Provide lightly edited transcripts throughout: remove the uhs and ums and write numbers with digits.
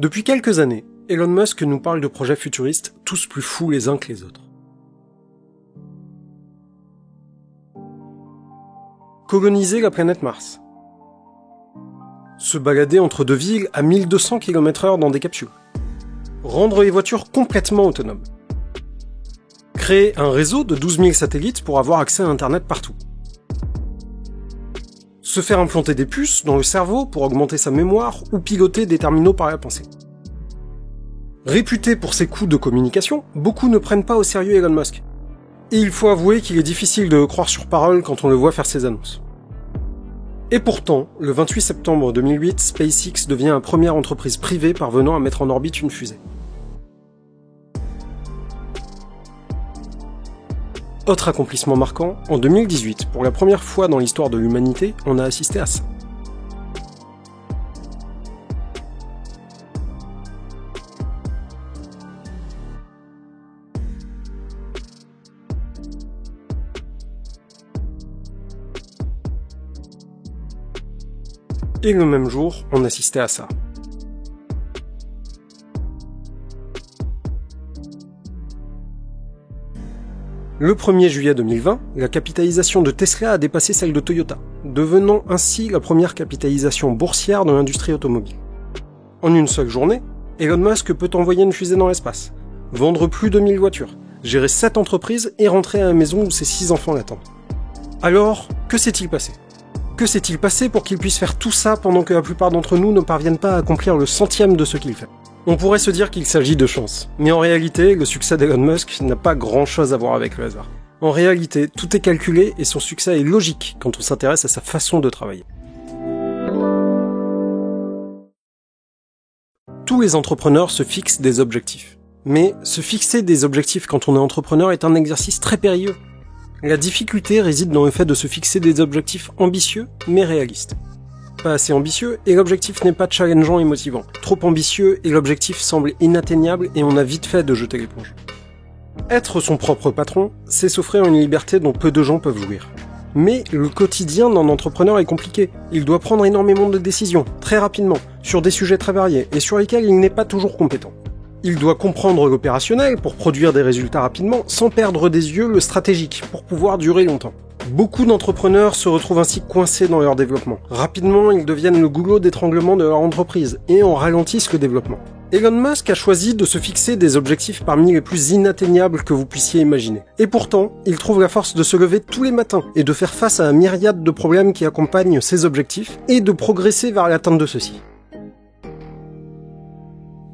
Depuis quelques années, Elon Musk nous parle de projets futuristes tous plus fous les uns que les autres. Coloniser la planète Mars. Se balader entre deux villes à 1200 km/h dans des capsules. Rendre les voitures complètement autonomes. Créer un réseau de 12 000 satellites pour avoir accès à Internet partout. Se faire implanter des puces dans le cerveau pour augmenter sa mémoire ou piloter des terminaux par la pensée. Réputé pour ses coups de communication, beaucoup ne prennent pas au sérieux Elon Musk. Et il faut avouer qu'il est difficile de le croire sur parole quand on le voit faire ses annonces. Et pourtant, le 28 septembre 2008, SpaceX devient la première entreprise privée parvenant à mettre en orbite une fusée. Autre accomplissement marquant, en 2018, pour la première fois dans l'histoire de l'humanité, on a assisté à ça. Et le même jour, on assistait à ça. Le 1er juillet 2020, la capitalisation de Tesla a dépassé celle de Toyota, devenant ainsi la première capitalisation boursière de l'industrie automobile. En une seule journée, Elon Musk peut envoyer une fusée dans l'espace, vendre plus de 1000 voitures, gérer 7 entreprises et rentrer à la maison où ses 6 enfants l'attendent. Alors, que s'est-il passé ? Que s'est-il passé pour qu'il puisse faire tout ça pendant que la plupart d'entre nous ne parviennent pas à accomplir le centième de ce qu'il fait ? On pourrait se dire qu'il s'agit de chance, mais en réalité, le succès d'Elon Musk n'a pas grand-chose à voir avec le hasard. En réalité, tout est calculé et son succès est logique quand on s'intéresse à sa façon de travailler. Tous les entrepreneurs se fixent des objectifs. Mais se fixer des objectifs quand on est entrepreneur est un exercice très périlleux. La difficulté réside dans le fait de se fixer des objectifs ambitieux, mais réalistes. Pas assez ambitieux, et l'objectif n'est pas challengeant et motivant. Trop ambitieux, et l'objectif semble inatteignable, et on a vite fait de jeter l'éponge. Être son propre patron, c'est s'offrir une liberté dont peu de gens peuvent jouir. Mais le quotidien d'un entrepreneur est compliqué. Il doit prendre énormément de décisions, très rapidement, sur des sujets très variés, et sur lesquels il n'est pas toujours compétent. Il doit comprendre l'opérationnel pour produire des résultats rapidement, sans perdre des yeux le stratégique, pour pouvoir durer longtemps. Beaucoup d'entrepreneurs se retrouvent ainsi coincés dans leur développement. Rapidement, ils deviennent le goulot d'étranglement de leur entreprise, et en ralentissent le développement. Elon Musk a choisi de se fixer des objectifs parmi les plus inatteignables que vous puissiez imaginer. Et pourtant, il trouve la force de se lever tous les matins, et de faire face à un myriade de problèmes qui accompagnent ses objectifs, et de progresser vers l'atteinte de ceux-ci.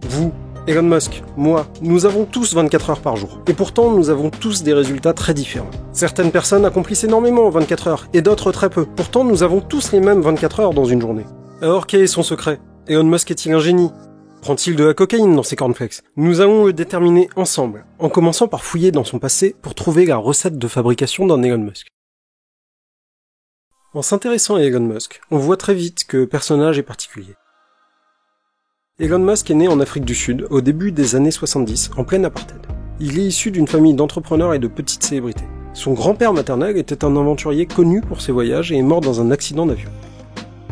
Vous, Elon Musk, moi, nous avons tous 24 heures par jour. Et pourtant, nous avons tous des résultats très différents. Certaines personnes accomplissent énormément en 24 heures, et d'autres très peu. Pourtant, nous avons tous les mêmes 24 heures dans une journée. Alors, quel est son secret ? Elon Musk est-il un génie ? Prend-il de la cocaïne dans ses cornflakes ? Nous allons le déterminer ensemble, en commençant par fouiller dans son passé pour trouver la recette de fabrication d'un Elon Musk. En s'intéressant à Elon Musk, on voit très vite que le personnage est particulier. Elon Musk est né en Afrique du Sud, au début des années 70, en plein apartheid. Il est issu d'une famille d'entrepreneurs et de petites célébrités. Son grand-père maternel était un aventurier connu pour ses voyages et est mort dans un accident d'avion.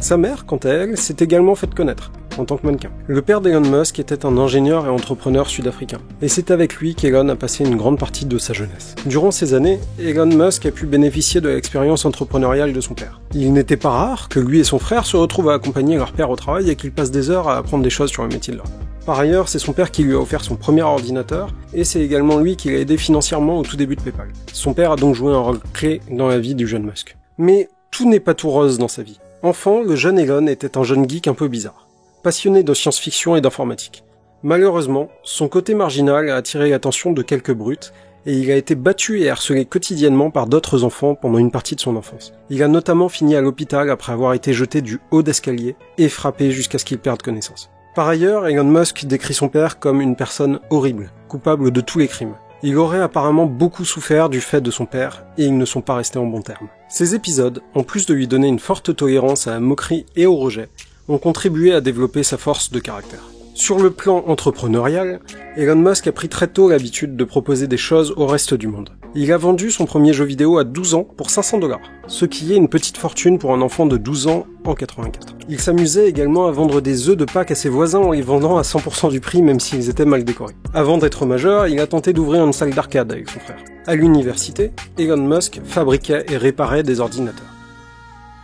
Sa mère, quant à elle, s'est également faite connaître, en tant que mannequin. Le père d'Elon Musk était un ingénieur et entrepreneur sud-africain, et c'est avec lui qu'Elon a passé une grande partie de sa jeunesse. Durant ces années, Elon Musk a pu bénéficier de l'expérience entrepreneuriale de son père. Il n'était pas rare que lui et son frère se retrouvent à accompagner leur père au travail et qu'ils passent des heures à apprendre des choses sur le métier de leur père. Par ailleurs, c'est son père qui lui a offert son premier ordinateur, et c'est également lui qui l'a aidé financièrement au tout début de PayPal. Son père a donc joué un rôle clé dans la vie du jeune Musk. Mais tout n'est pas tout rose dans sa vie. Enfant, le jeune Elon était un jeune geek un peu bizarre, passionné de science-fiction et d'informatique. Malheureusement, son côté marginal a attiré l'attention de quelques brutes, et il a été battu et harcelé quotidiennement par d'autres enfants pendant une partie de son enfance. Il a notamment fini à l'hôpital après avoir été jeté du haut d'escalier et frappé jusqu'à ce qu'il perde connaissance. Par ailleurs, Elon Musk décrit son père comme une personne horrible, coupable de tous les crimes. Il aurait apparemment beaucoup souffert du fait de son père, et ils ne sont pas restés en bons termes. Ces épisodes, en plus de lui donner une forte tolérance à la moquerie et au rejet, ont contribué à développer sa force de caractère. Sur le plan entrepreneurial, Elon Musk a pris très tôt l'habitude de proposer des choses au reste du monde. Il a vendu son premier jeu vidéo à 12 ans pour 500 $, ce qui est une petite fortune pour un enfant de 12 ans en 84. Il s'amusait également à vendre des œufs de Pâques à ses voisins en les vendant à 100% du prix même s'ils étaient mal décorés. Avant d'être majeur, il a tenté d'ouvrir une salle d'arcade avec son frère. À l'université, Elon Musk fabriquait et réparait des ordinateurs.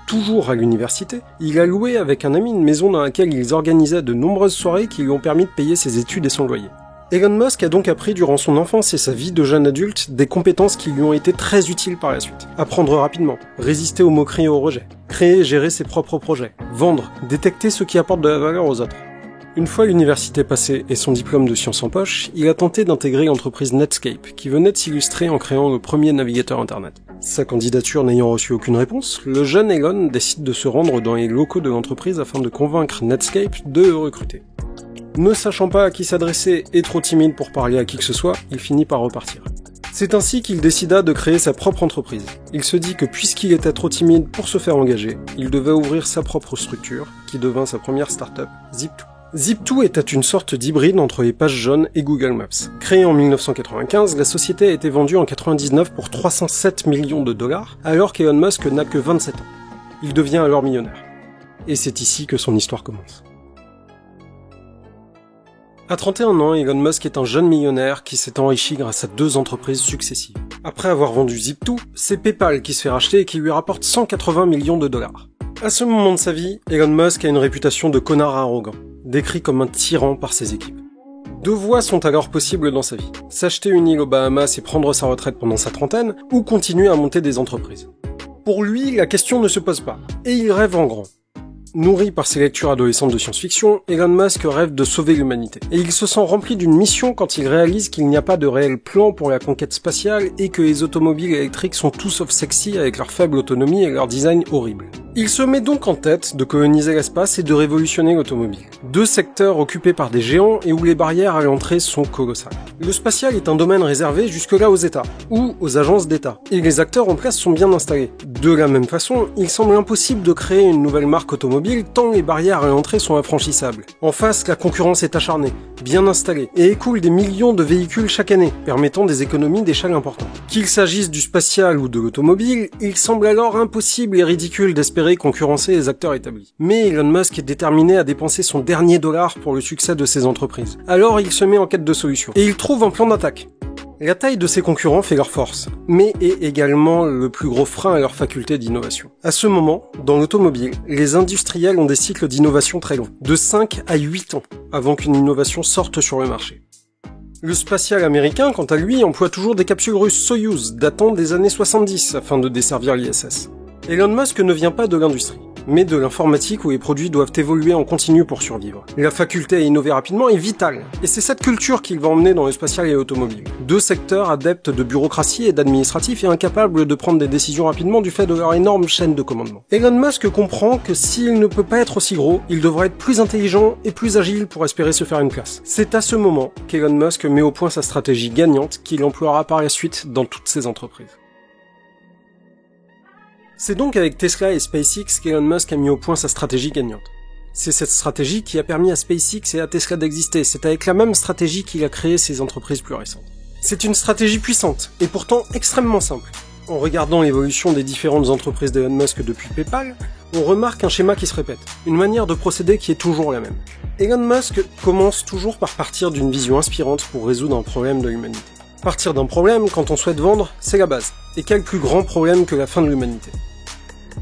Toujours à l'université, il a loué avec un ami une maison dans laquelle ils organisaient de nombreuses soirées qui lui ont permis de payer ses études et son loyer. Elon Musk a donc appris durant son enfance et sa vie de jeune adulte des compétences qui lui ont été très utiles par la suite. Apprendre rapidement, résister aux moqueries et aux rejets, créer et gérer ses propres projets, vendre, détecter ce qui apporte de la valeur aux autres. Une fois l'université passée et son diplôme de sciences en poche, il a tenté d'intégrer l'entreprise Netscape, qui venait de s'illustrer en créant le premier navigateur internet. Sa candidature n'ayant reçu aucune réponse, le jeune Elon décide de se rendre dans les locaux de l'entreprise afin de convaincre Netscape de le recruter. Ne sachant pas à qui s'adresser et trop timide pour parler à qui que ce soit, il finit par repartir. C'est ainsi qu'il décida de créer sa propre entreprise. Il se dit que puisqu'il était trop timide pour se faire engager, il devait ouvrir sa propre structure, qui devint sa première start-up, Zip2. Zip2 était une sorte d'hybride entre les pages jaunes et Google Maps. Créée en 1995, la société a été vendue en 1999 pour 307 millions de $, alors qu'Elon Musk n'a que 27 ans. Il devient alors millionnaire. Et c'est ici que son histoire commence. À 31 ans, Elon Musk est un jeune millionnaire qui s'est enrichi grâce à 2 entreprises successives. Après avoir vendu Zip2, c'est PayPal qui se fait racheter et qui lui rapporte 180 millions de $. À ce moment de sa vie, Elon Musk a une réputation de connard arrogant, décrit comme un tyran par ses équipes. 2 voies sont alors possibles dans sa vie. S'acheter une île aux Bahamas et prendre sa retraite pendant sa trentaine, ou continuer à monter des entreprises. Pour lui, la question ne se pose pas, et il rêve en grand. Nourri par ses lectures adolescentes de science-fiction, Elon Musk rêve de sauver l'humanité. Et il se sent rempli d'une mission quand il réalise qu'il n'y a pas de réel plan pour la conquête spatiale et que les automobiles électriques sont tout sauf sexy avec leur faible autonomie et leur design horrible. Il se met donc en tête de coloniser l'espace et de révolutionner l'automobile. 2 secteurs occupés par des géants et où les barrières à l'entrée sont colossales. Le spatial est un domaine réservé jusque-là aux États, ou aux agences d'État, et les acteurs en place sont bien installés. De la même façon, il semble impossible de créer une nouvelle marque automobile tant les barrières à l'entrée sont infranchissables. En face, la concurrence est acharnée, bien installée, et écoule des millions de véhicules chaque année, permettant des économies d'échelle importantes. Qu'il s'agisse du spatial ou de l'automobile, il semble alors impossible et ridicule d'espérer concurrencer les acteurs établis. Mais Elon Musk est déterminé à dépenser son dernier dollar pour le succès de ses entreprises. Alors il se met en quête de solutions. Et il trouve un plan d'attaque. La taille de ses concurrents fait leur force, mais est également le plus gros frein à leur faculté d'innovation. À ce moment, dans l'automobile, les industriels ont des cycles d'innovation très longs, de 5 à 8 ans, avant qu'une innovation sorte sur le marché. Le spatial américain, quant à lui, emploie toujours des capsules russes Soyouz datant des années 70 afin de desservir l'ISS. Elon Musk ne vient pas de l'industrie, mais de l'informatique où les produits doivent évoluer en continu pour survivre. La faculté à innover rapidement est vitale, et c'est cette culture qu'il va emmener dans le spatial et l'automobile. 2 secteurs adeptes de bureaucratie et d'administratif et incapables de prendre des décisions rapidement du fait de leur énorme chaîne de commandement. Elon Musk comprend que s'il ne peut pas être aussi gros, il devra être plus intelligent et plus agile pour espérer se faire une place. C'est à ce moment qu'Elon Musk met au point sa stratégie gagnante qu'il emploiera par la suite dans toutes ses entreprises. C'est donc avec Tesla et SpaceX qu'Elon Musk a mis au point sa stratégie gagnante. C'est cette stratégie qui a permis à SpaceX et à Tesla d'exister, c'est avec la même stratégie qu'il a créé ses entreprises plus récentes. C'est une stratégie puissante, et pourtant extrêmement simple. En regardant l'évolution des différentes entreprises d'Elon Musk depuis PayPal, on remarque un schéma qui se répète, une manière de procéder qui est toujours la même. Elon Musk commence toujours par partir d'une vision inspirante pour résoudre un problème de l'humanité. Partir d'un problème, quand on souhaite vendre, c'est la base. Et quel plus grand problème que la fin de l'humanité ?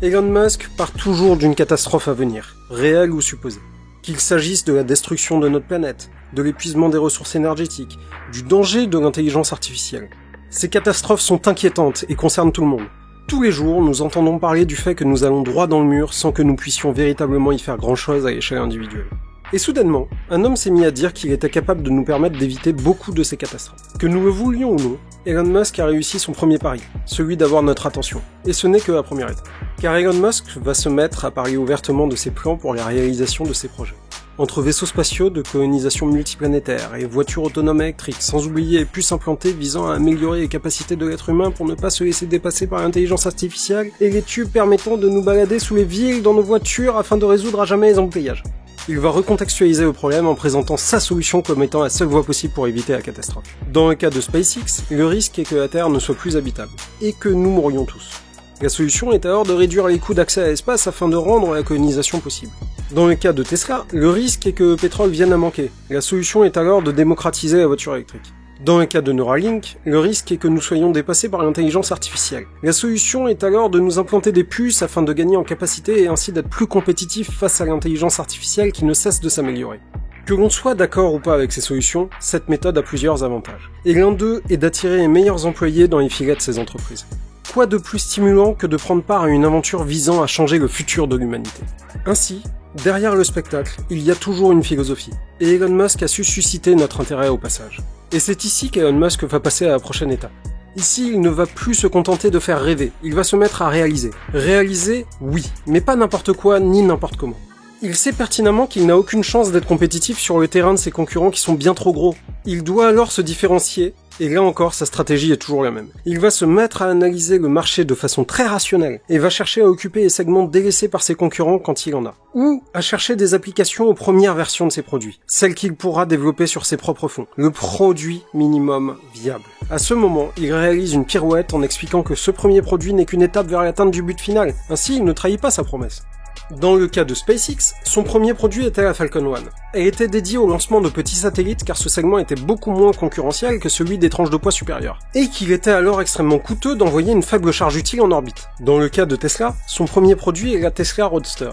Elon Musk part toujours d'une catastrophe à venir, réelle ou supposée. Qu'il s'agisse de la destruction de notre planète, de l'épuisement des ressources énergétiques, du danger de l'intelligence artificielle. Ces catastrophes sont inquiétantes et concernent tout le monde. Tous les jours, nous entendons parler du fait que nous allons droit dans le mur sans que nous puissions véritablement y faire grand-chose à l'échelle individuelle. Et soudainement, un homme s'est mis à dire qu'il était capable de nous permettre d'éviter beaucoup de ces catastrophes. Que nous le voulions ou non, Elon Musk a réussi son premier pari, celui d'avoir notre attention. Et ce n'est que la première étape. Car Elon Musk va se mettre à parler ouvertement de ses plans pour la réalisation de ses projets. Entre vaisseaux spatiaux de colonisation multiplanétaire et voitures autonomes électriques, sans oublier les puces implantées visant à améliorer les capacités de l'être humain pour ne pas se laisser dépasser par l'intelligence artificielle, et les tubes permettant de nous balader sous les villes dans nos voitures afin de résoudre à jamais les embouteillages. Il va recontextualiser le problème en présentant sa solution comme étant la seule voie possible pour éviter la catastrophe. Dans le cas de SpaceX, le risque est que la Terre ne soit plus habitable, et que nous mourions tous. La solution est alors de réduire les coûts d'accès à l'espace afin de rendre la colonisation possible. Dans le cas de Tesla, le risque est que le pétrole vienne à manquer. La solution est alors de démocratiser la voiture électrique. Dans le cas de Neuralink, le risque est que nous soyons dépassés par l'intelligence artificielle. La solution est alors de nous implanter des puces afin de gagner en capacité et ainsi d'être plus compétitifs face à l'intelligence artificielle qui ne cesse de s'améliorer. Que l'on soit d'accord ou pas avec ces solutions, cette méthode a plusieurs avantages. Et l'un d'eux est d'attirer les meilleurs employés dans les filets de ces entreprises. Quoi de plus stimulant que de prendre part à une aventure visant à changer le futur de l'humanité? Ainsi, derrière le spectacle, il y a toujours une philosophie. Et Elon Musk a su susciter notre intérêt au passage. Et c'est ici qu'Elon Musk va passer à la prochaine étape. Ici, il ne va plus se contenter de faire rêver, il va se mettre à réaliser. Réaliser, oui, mais pas n'importe quoi ni n'importe comment. Il sait pertinemment qu'il n'a aucune chance d'être compétitif sur le terrain de ses concurrents qui sont bien trop gros. Il doit alors se différencier, et là encore, sa stratégie est toujours la même. Il va se mettre à analyser le marché de façon très rationnelle, et va chercher à occuper les segments délaissés par ses concurrents quand il en a. Ou à chercher des applications aux premières versions de ses produits, celles qu'il pourra développer sur ses propres fonds. Le produit minimum viable. À ce moment, il réalise une pirouette en expliquant que ce premier produit n'est qu'une étape vers l'atteinte du but final. Ainsi, il ne trahit pas sa promesse. Dans le cas de SpaceX, son premier produit était la Falcon 1. Elle était dédiée au lancement de petits satellites car ce segment était beaucoup moins concurrentiel que celui des tranches de poids supérieures, et qu'il était alors extrêmement coûteux d'envoyer une faible charge utile en orbite. Dans le cas de Tesla, son premier produit est la Tesla Roadster.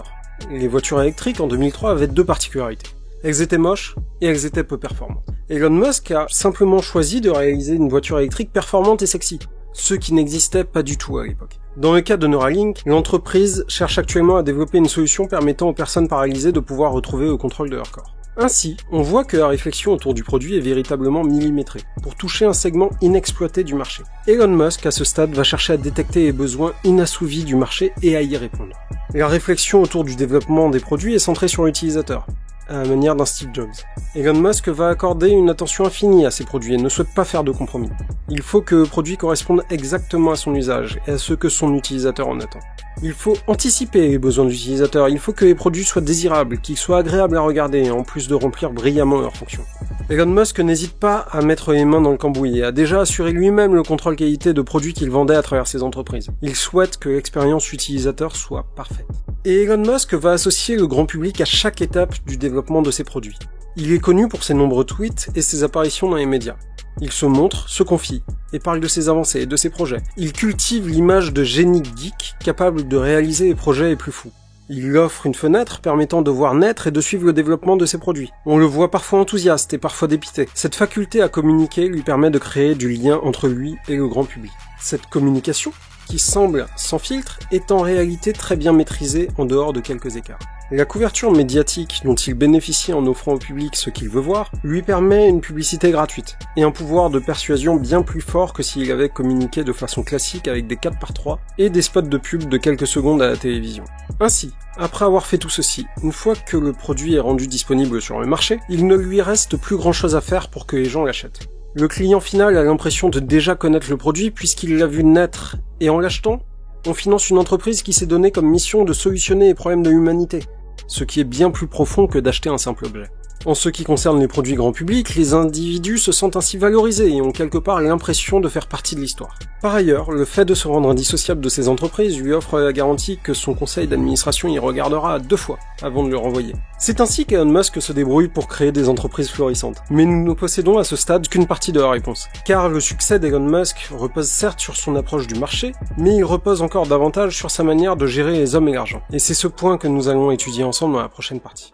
Les voitures électriques en 2003 avaient deux particularités. Elles étaient moches et elles étaient peu performantes. Elon Musk a simplement choisi de réaliser une voiture électrique performante et sexy, ce qui n'existait pas du tout à l'époque. Dans le cas de Neuralink, l'entreprise cherche actuellement à développer une solution permettant aux personnes paralysées de pouvoir retrouver le contrôle de leur corps. Ainsi, on voit que la réflexion autour du produit est véritablement millimétrée, pour toucher un segment inexploité du marché. Elon Musk, à ce stade, va chercher à détecter les besoins inassouvis du marché et à y répondre. La réflexion autour du développement des produits est centrée sur l'utilisateur, à la manière d'un Steve Jobs. Elon Musk va accorder une attention infinie à ses produits et ne souhaite pas faire de compromis. Il faut que le produit corresponde exactement à son usage et à ce que son utilisateur en attend. Il faut anticiper les besoins de l'utilisateur, il faut que les produits soient désirables, qu'ils soient agréables à regarder, en plus de remplir brillamment leurs fonctions. Elon Musk n'hésite pas à mettre les mains dans le cambouis et a déjà assuré lui-même le contrôle qualité de produits qu'il vendait à travers ses entreprises. Il souhaite que l'expérience utilisateur soit parfaite. Et Elon Musk va associer le grand public à chaque étape du développement de ses produits. Il est connu pour ses nombreux tweets et ses apparitions dans les médias. Il se montre, se confie, et parle de ses avancées et de ses projets. Il cultive l'image de génie geek capable de réaliser les projets les plus fous. Il offre une fenêtre permettant de voir naître et de suivre le développement de ses produits. On le voit parfois enthousiaste et parfois dépité. Cette faculté à communiquer lui permet de créer du lien entre lui et le grand public. Cette communication, qui semble sans filtre, est en réalité très bien maîtrisée en dehors de quelques écarts. La couverture médiatique dont il bénéficie en offrant au public ce qu'il veut voir lui permet une publicité gratuite et un pouvoir de persuasion bien plus fort que s'il avait communiqué de façon classique avec des 4x3 et des spots de pub de quelques secondes à la télévision. Ainsi, après avoir fait tout ceci, une fois que le produit est rendu disponible sur le marché, il ne lui reste plus grand chose à faire pour que les gens l'achètent. Le client final a l'impression de déjà connaître le produit puisqu'il l'a vu naître, et en l'achetant, on finance une entreprise qui s'est donnée comme mission de solutionner les problèmes de l'humanité, ce qui est bien plus profond que d'acheter un simple objet. En ce qui concerne les produits grand public, les individus se sentent ainsi valorisés et ont quelque part l'impression de faire partie de l'histoire. Par ailleurs, le fait de se rendre indissociable de ces entreprises lui offre la garantie que son conseil d'administration y regardera 2 fois avant de le renvoyer. C'est ainsi qu'Elon Musk se débrouille pour créer des entreprises florissantes. Mais nous ne possédons à ce stade qu'une partie de la réponse. Car le succès d'Elon Musk repose certes sur son approche du marché, mais il repose encore davantage sur sa manière de gérer les hommes et l'argent. Et c'est ce point que nous allons étudier ensemble dans la prochaine partie.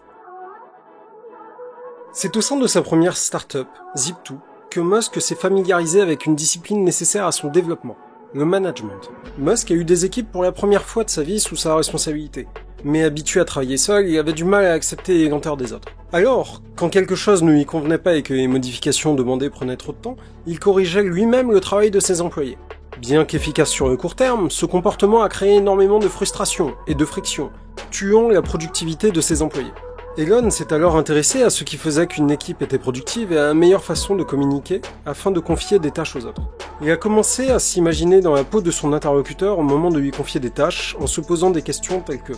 C'est au sein de sa première start-up, Zip2, que Musk s'est familiarisé avec une discipline nécessaire à son développement, le management. Musk a eu des équipes pour la première fois de sa vie sous sa responsabilité, mais habitué à travailler seul, il avait du mal à accepter les lenteurs des autres. Alors, quand quelque chose ne lui convenait pas et que les modifications demandées prenaient trop de temps, il corrigeait lui-même le travail de ses employés. Bien qu'efficace sur le court terme, ce comportement a créé énormément de frustration et de friction, tuant la productivité de ses employés. Elon s'est alors intéressé à ce qui faisait qu'une équipe était productive et à la meilleure façon de communiquer afin de confier des tâches aux autres. Il a commencé à s'imaginer dans la peau de son interlocuteur au moment de lui confier des tâches en se posant des questions telles que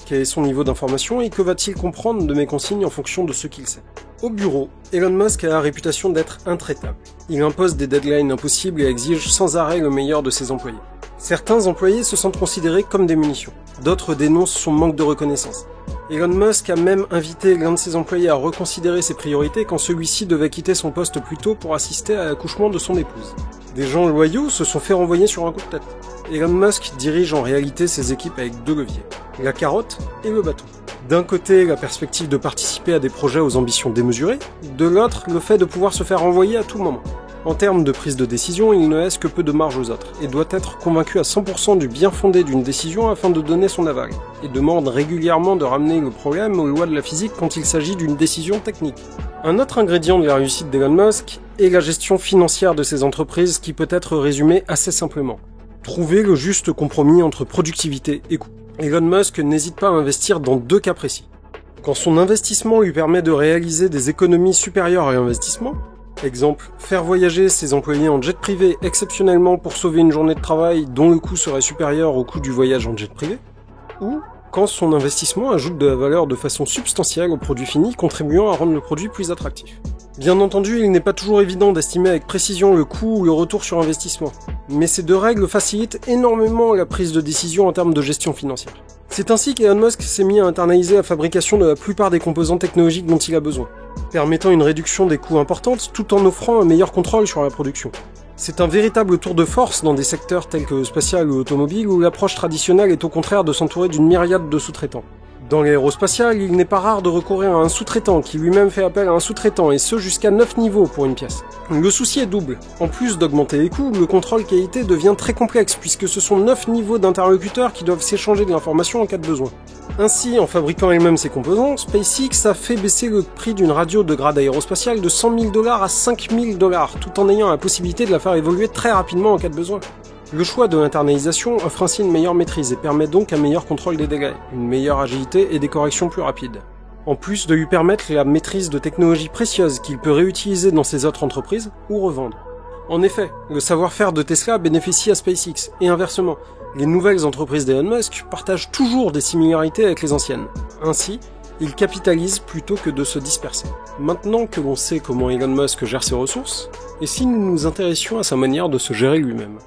quel est son niveau d'information et que va-t-il comprendre de mes consignes en fonction de ce qu'il sait. Au bureau, Elon Musk a la réputation d'être intraitable. Il impose des deadlines impossibles et exige sans arrêt le meilleur de ses employés. Certains employés se sentent considérés comme des munitions. D'autres dénoncent son manque de reconnaissance. Elon Musk a même invité l'un de ses employés à reconsidérer ses priorités quand celui-ci devait quitter son poste plus tôt pour assister à l'accouchement de son épouse. Des gens loyaux se sont fait renvoyer sur un coup de tête. Elon Musk dirige en réalité ses équipes avec deux leviers, la carotte et le bâton. D'un côté, la perspective de participer à des projets aux ambitions démesurées, de l'autre, le fait de pouvoir se faire renvoyer à tout moment. En termes de prise de décision, il ne laisse que peu de marge aux autres, et doit être convaincu à 100% du bien fondé d'une décision afin de donner son aval, et demande régulièrement de ramener le problème aux lois de la physique quand il s'agit d'une décision technique. Un autre ingrédient de la réussite d'Elon Musk est la gestion financière de ses entreprises qui peut être résumée assez simplement. Trouver le juste compromis entre productivité et coût. Elon Musk n'hésite pas à investir dans deux cas précis. Quand son investissement lui permet de réaliser des économies supérieures à l'investissement, exemple, faire voyager ses employés en jet privé exceptionnellement pour sauver une journée de travail dont le coût serait supérieur au coût du voyage en jet privé, ou quand son investissement ajoute de la valeur de façon substantielle au produit fini, contribuant à rendre le produit plus attractif. Bien entendu, il n'est pas toujours évident d'estimer avec précision le coût ou le retour sur investissement, mais ces deux règles facilitent énormément la prise de décision en termes de gestion financière. C'est ainsi qu'Elon Musk s'est mis à internaliser la fabrication de la plupart des composants technologiques dont il a besoin, permettant une réduction des coûts importante tout en offrant un meilleur contrôle sur la production. C'est un véritable tour de force dans des secteurs tels que le spatial ou l'automobile où l'approche traditionnelle est au contraire de s'entourer d'une myriade de sous-traitants. Dans l'aérospatial, il n'est pas rare de recourir à un sous-traitant qui lui-même fait appel à un sous-traitant et ce jusqu'à 9 niveaux pour une pièce. Le souci est double. En plus d'augmenter les coûts, le contrôle qualité devient très complexe puisque ce sont 9 niveaux d'interlocuteurs qui doivent s'échanger de l'information en cas de besoin. Ainsi, en fabriquant elle-même ses composants, SpaceX a fait baisser le prix d'une radio de grade aérospatial de 100 000 $ à 5 000 $, tout en ayant la possibilité de la faire évoluer très rapidement en cas de besoin. Le choix de l'internalisation offre ainsi une meilleure maîtrise et permet donc un meilleur contrôle des dégâts, une meilleure agilité et des corrections plus rapides. En plus de lui permettre la maîtrise de technologies précieuses qu'il peut réutiliser dans ses autres entreprises ou revendre. En effet, le savoir-faire de Tesla bénéficie à SpaceX, et inversement, les nouvelles entreprises d'Elon Musk partagent toujours des similarités avec les anciennes. Ainsi, il capitalise plutôt que de se disperser. Maintenant que l'on sait comment Elon Musk gère ses ressources, et si nous nous intéressions à sa manière de se gérer lui-même?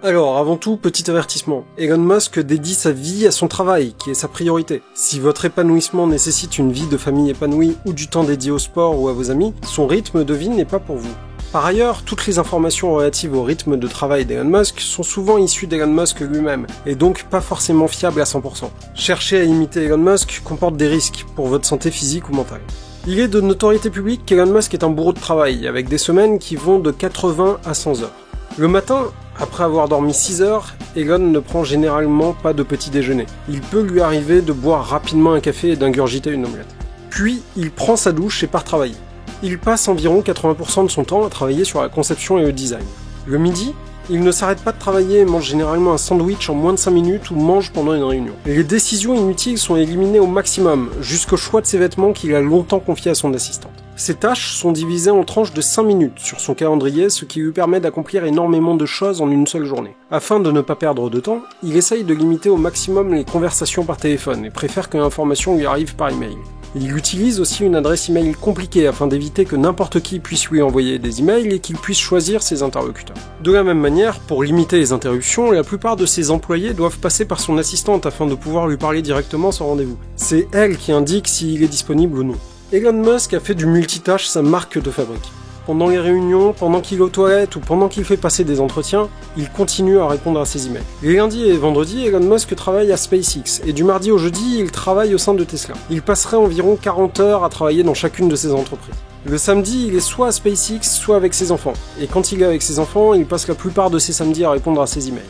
Alors, avant tout, petit avertissement. Elon Musk dédie sa vie à son travail, qui est sa priorité. Si votre épanouissement nécessite une vie de famille épanouie ou du temps dédié au sport ou à vos amis, son rythme de vie n'est pas pour vous. Par ailleurs, toutes les informations relatives au rythme de travail d'Elon Musk sont souvent issues d'Elon Musk lui-même, et donc pas forcément fiables à 100%. Chercher à imiter Elon Musk comporte des risques pour votre santé physique ou mentale. Il est de notoriété publique qu'Elon Musk est un bourreau de travail, avec des semaines qui vont de 80 à 100 heures. Le matin, après avoir dormi 6 heures, Elon ne prend généralement pas de petit déjeuner. Il peut lui arriver de boire rapidement un café et d'ingurgiter une omelette. Puis, il prend sa douche et part travailler. Il passe environ 80% de son temps à travailler sur la conception et le design. Le midi, il ne s'arrête pas de travailler et mange généralement un sandwich en moins de 5 minutes ou mange pendant une réunion. Les décisions inutiles sont éliminées au maximum, jusqu'au choix de ses vêtements qu'il a longtemps confié à son assistante. Ses tâches sont divisées en tranches de 5 minutes sur son calendrier, ce qui lui permet d'accomplir énormément de choses en une seule journée. Afin de ne pas perdre de temps, il essaye de limiter au maximum les conversations par téléphone et préfère que l'information lui arrive par email. Il utilise aussi une adresse email compliquée afin d'éviter que n'importe qui puisse lui envoyer des emails et qu'il puisse choisir ses interlocuteurs. De la même manière, pour limiter les interruptions, la plupart de ses employés doivent passer par son assistante afin de pouvoir lui parler directement sans rendez-vous. C'est elle qui indique s'il est disponible ou non. Elon Musk a fait du multitâche sa marque de fabrique. Pendant les réunions, pendant qu'il est aux toilettes ou pendant qu'il fait passer des entretiens, il continue à répondre à ses emails. Les lundis et vendredis, Elon Musk travaille à SpaceX et du mardi au jeudi, il travaille au sein de Tesla. Il passerait environ 40 heures à travailler dans chacune de ses entreprises. Le samedi, il est soit à SpaceX, soit avec ses enfants. Et quand il est avec ses enfants, il passe la plupart de ses samedis à répondre à ses emails.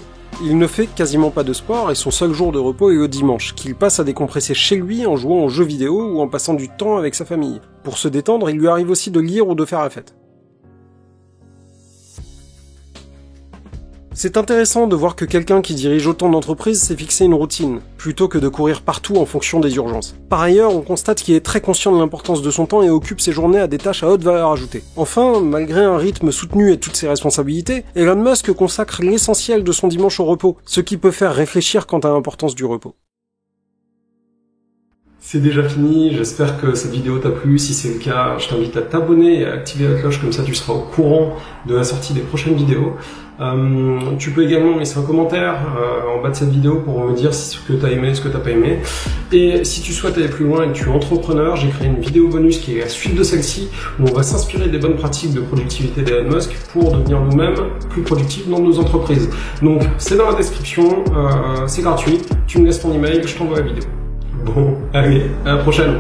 Il ne fait quasiment pas de sport et son seul jour de repos est le dimanche, qu'il passe à décompresser chez lui en jouant aux jeux vidéo ou en passant du temps avec sa famille. Pour se détendre, il lui arrive aussi de lire ou de faire la fête. C'est intéressant de voir que quelqu'un qui dirige autant d'entreprises s'est fixé une routine, plutôt que de courir partout en fonction des urgences. Par ailleurs, on constate qu'il est très conscient de l'importance de son temps et occupe ses journées à des tâches à haute valeur ajoutée. Enfin, malgré un rythme soutenu et toutes ses responsabilités, Elon Musk consacre l'essentiel de son dimanche au repos, ce qui peut faire réfléchir quant à l'importance du repos. C'est déjà fini, j'espère que cette vidéo t'a plu. Si c'est le cas, je t'invite à t'abonner et à activer la cloche, comme ça tu seras au courant de la sortie des prochaines vidéos. Tu peux également laisser un commentaire en bas de cette vidéo pour me dire ce que t'as aimé, ce que t'as pas aimé. Et si tu souhaites aller plus loin et que tu es entrepreneur, j'ai créé une vidéo bonus qui est la suite de celle-ci, où on va s'inspirer des bonnes pratiques de productivité d'Elon Musk pour devenir nous-mêmes plus productifs dans nos entreprises. Donc c'est dans la description, c'est gratuit, tu me laisses ton email, je t'envoie la vidéo. Bon, allez, à la prochaine.